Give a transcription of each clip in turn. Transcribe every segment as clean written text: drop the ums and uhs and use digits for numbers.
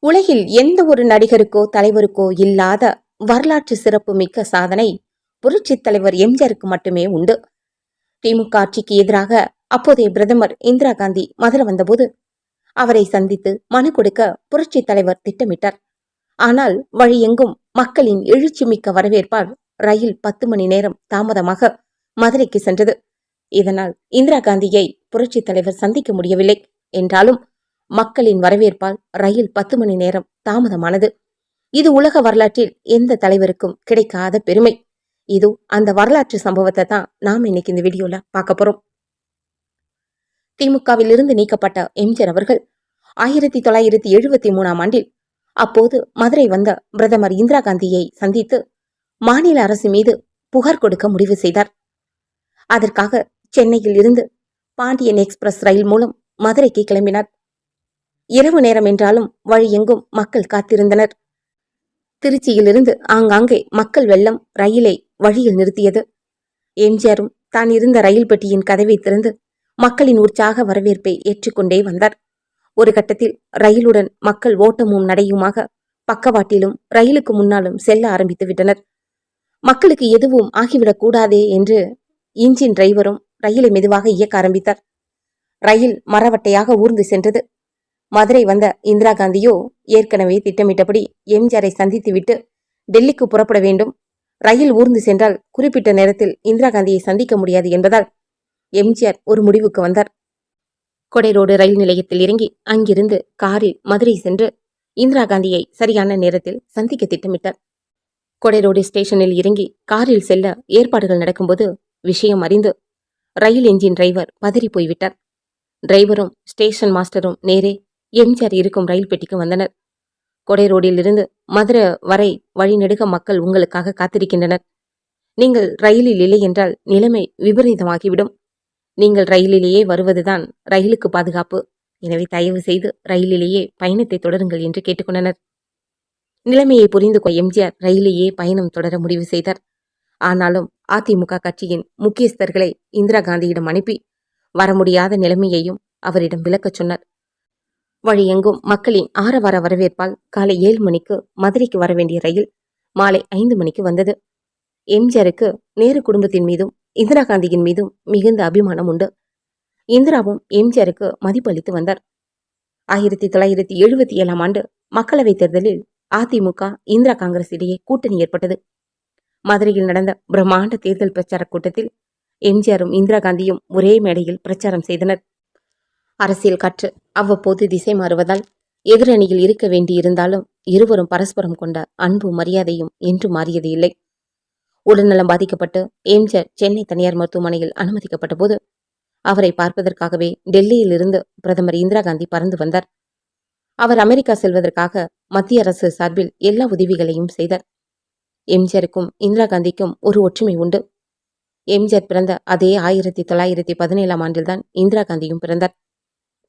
உலகில் எந்த ஒரு நடிகருக்கோ தலைவருக்கோ இல்லாத வரலாற்று சிறப்பு மிக்க சாதனை புரட்சித் தலைவர் எம்ஜிஆருக்கு மட்டுமே உண்டு. திமுக ஆட்சிக்கு எதிராக அப்போதைய பிரதமர் இந்திரா காந்தி மதுரை வந்தபோது அவரை சந்தித்து மனு கொடுக்க புரட்சித் தலைவர் திட்டமிட்டார். ஆனால் வழியெங்கும் மக்களின் எழுச்சி மிக்க வரவேற்பால் ரயில் 10 மணி நேரம் தாமதமாக மதுரைக்கு சென்றது. இதனால் இந்திரா காந்தியை புரட்சித் தலைவர் சந்திக்க முடியவில்லை. என்றாலும் மக்களின் வரவேற்பால் ரயில் 10 மணி நேரம் தாமதமானது. இது உலக வரலாற்றில் எந்த தலைவருக்கும் கிடைக்காத பெருமை. இது அந்த வரலாற்று சம்பவத்தை தான் நாம இன்னைக்கு இந்த வீடியோல பார்க்க போறோம். திமுகவில் இருந்து நீக்கப்பட்ட எம்ஜிஆர் அவர்கள் 1973ஆம் ஆண்டில் அப்போது மதுரை வந்த பிரதமர் இந்திரா காந்தியை சந்தித்து மாநில அரசு மீது புகார் கொடுக்க முடிவு செய்தார். அதற்காக சென்னையில் இருந்து பாண்டியன் எக்ஸ்பிரஸ் ரயில் மூலம் மதுரைக்கு கிளம்பினார். இரவு நேரம் என்றாலும் வழியெங்கும் மக்கள் காத்திருந்தனர். திருச்சியிலிருந்து ஆங்காங்கே மக்கள் வெள்ளம் ரயிலை வழியில் நிறுத்தியது. எம்ஜிஆரும் தான் இருந்த ரயில் பெட்டியின் கதவை திறந்து மக்களின் உற்சாக வரவேற்பை ஏற்றுக்கொண்டே வந்தார். ஒரு கட்டத்தில் ரயிலுடன் மக்கள் ஓட்டமும் நடையுமாக பக்கவாட்டிலும் ரயிலுக்கு முன்னாலும் செல்ல ஆரம்பித்து விட்டனர். மக்களுக்கு எதுவும் ஆகிவிடக் கூடாதே என்று இன்ஜின் டிரைவரும் ரயிலை மெதுவாக இயக்க ஆரம்பித்தார். ரயில் மரவட்டையாக ஊர்ந்து சென்றது. மதுரை வந்த இந்திரா காந்தியோ ஏற்கனவே திட்டமிட்டபடி எம்ஜிஆரை சந்தித்துவிட்டு டெல்லிக்கு புறப்பட வேண்டும். ரயில் ஊர்ந்து சென்றால் குறிப்பிட்ட நேரத்தில் இந்திரா காந்தியை சந்திக்க முடியாது என்பதால் எம்ஜிஆர் ஒரு முடிவுக்கு வந்தார். கொடை ரோடு ரயில் நிலையத்தில் இறங்கி அங்கிருந்து காரில் மதுரை சென்று இந்திரா காந்தியை சரியான நேரத்தில் சந்திக்க திட்டமிட்டார். கொடை ரோடு ஸ்டேஷனில் இறங்கி காரில் செல்ல ஏற்பாடுகள் நடக்கும்போது விஷயம் அறிந்து ரயில் என்ஜின் டிரைவர் பதறி போய்விட்டார். டிரைவரும் ஸ்டேஷன் மாஸ்டரும் நேரே எம்ஜிஆர் இருக்கும் ரயில் பெட்டிக்கு வந்தனர். கொடை ரோடில் இருந்து மதுரை வரை வழிநெடுக மக்கள் உங்களுக்காக காத்திருக்கின்றனர். நீங்கள் ரயிலில் இல்லை என்றால் நிலைமை விபரீதமாகிவிடும். நீங்கள் ரயிலிலேயே வருவதுதான் ரயிலுக்கு பாதுகாப்பு. எனவே தயவு செய்து ரயிலிலேயே பயணத்தை தொடருங்கள் என்று கேட்டுக்கொண்டனர். நிலைமையை புரிந்து கொள்ள எம்ஜிஆர் ரயிலேயே பயணம் தொடர முடிவு செய்தார். ஆனாலும் அதிமுக கட்சியின் முக்கியஸ்தர்களை இந்திரா காந்தியிடம் அனுப்பி வர முடியாத நிலைமையையும் அவரிடம் விளக்கச் சொன்னார். வழியெங்கும் மக்களின் ஆரவார வரவேற்பால் காலை 7 மணிக்கு மதுரைக்கு வரவேண்டிய ரயில் மாலை 5 மணிக்கு வந்தது. எம்ஜிஆருக்கு நேரு குடும்பத்தின் மீதும் இந்திரா காந்தியின் மீதும் மிகுந்த அபிமானம் உண்டு. இந்திராவும் எம்ஜிஆருக்கு மதிப்பளித்து வந்தார். 1977ஆம் ஆண்டு மக்களவைத் தேர்தலில் அதிமுக இந்திரா காங்கிரஸ் இடையே கூட்டணி ஏற்பட்டது. மதுரையில் நடந்த பிரம்மாண்ட தேர்தல் பிரச்சார கூட்டத்தில் எம்ஜிஆரும் இந்திரா காந்தியும் ஒரே மேடையில் பிரச்சாரம் செய்தனர். அரசியல் காற்று அவ்வப்போது திசை மாறுவதால் எதிரணியில் இருக்க வேண்டியிருந்தாலும் இருவரும் பரஸ்பரம் கொண்ட அன்பு மரியாதையும் என்று மாறியது இல்லை. உடல்நலம் பாதிக்கப்பட்டு எம்ஜிஆர் சென்னை தனியார் மருத்துவமனையில் அனுமதிக்கப்பட்ட போது அவரை பார்ப்பதற்காகவே டெல்லியில் இருந்து பிரதமர் இந்திரா காந்தி பறந்து வந்தார். அவர் அமெரிக்கா செல்வதற்காக மத்திய அரசு சார்பில் எல்லா உதவிகளையும் செய்தார். எம்ஜிஆருக்கும் இந்திரா காந்திக்கும் ஒரு ஒற்றுமை உண்டு. எம்ஜிஆர் பிறந்த அதே 1917ஆம் ஆண்டில்தான் இந்திரா காந்தியும் பிறந்தார்.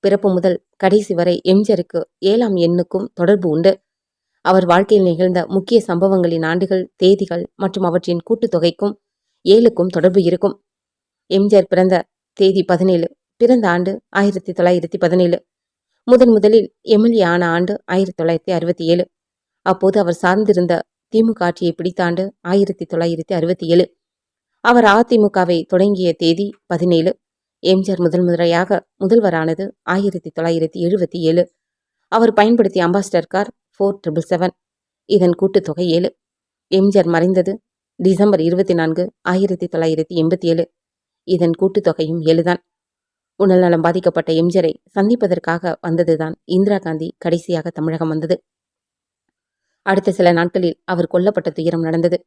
பிறப்பு முதல் கடைசி வரை எம்ஜிஆருக்கு 7ஆம் எண்ணுக்கும் தொடர்பு உண்டு. அவர் வாழ்க்கையில் நிகழ்ந்த முக்கிய சம்பவங்களின் ஆண்டுகள், தேதிகள் மற்றும் அவற்றின் கூட்டுத்தொகைக்கும் 7க்கும் தொடர்பு இருக்கும். எம்ஜிஆர் பிறந்த தேதி 17, பிறந்த ஆண்டு 1917. முதலில் எம்எல்ஏ ஆன ஆண்டு 1967. அப்போது அவர் சார்ந்திருந்த திமுக ஆட்சியை பிடித்த ஆண்டு 1967. அவர் அதிமுகவை தொடங்கிய தேதி 17. எம்ஜிஆர் முறையாக முதல்வரானது 1977. அவர் பயன்படுத்திய அம்பாஸ்டர் கார் 4777. இதன் கூட்டுத்தொகை 7. எம்ஜிஆர் மறைந்தது டிசம்பர் 24, 1987. இதன் கூட்டுத்தொகையும் 7 தான். உடல்நலம் பாதிக்கப்பட்ட எம்ஜிஆரை சந்திப்பதற்காக வந்ததுதான் இந்திரா காந்தி கடைசியாக தமிழகம் வந்தது. அடுத்த சில நாட்களில் அவர் கொல்லப்பட்ட துயரம் நடந்தது.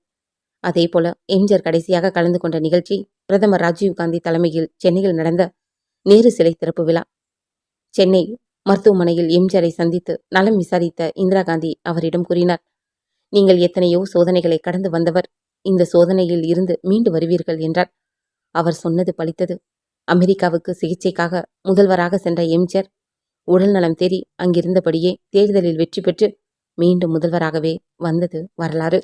அதே போல எம்ஜிஆர் கடைசியாக கலந்து கொண்ட நிகழ்ச்சி பிரதமர் ராஜீவ் காந்தி தலைமையில் சென்னையில் நடந்த நேரு சிலை திறப்பு விழா. சென்னை மருத்துவமனையில் எம்ஜிஆரை சந்தித்து நலம் விசாரித்த இந்திரா காந்தி அவரிடம் கூறினார், நீங்கள் எத்தனையோ சோதனைகளை கடந்து வந்தவர், இந்த சோதனையில் இருந்து மீண்டு வருவீர்கள் என்றார். அவர் சொன்னது பலித்தது. அமெரிக்காவுக்கு சிகிச்சைக்காக முதல்வராக சென்ற எம்ஜிஆர் உடல் நலம் தேறி அங்கிருந்தபடியே தேர்தலில் வெற்றி பெற்று மீண்டும் முதல்வராகவே வந்தது வரலாறு.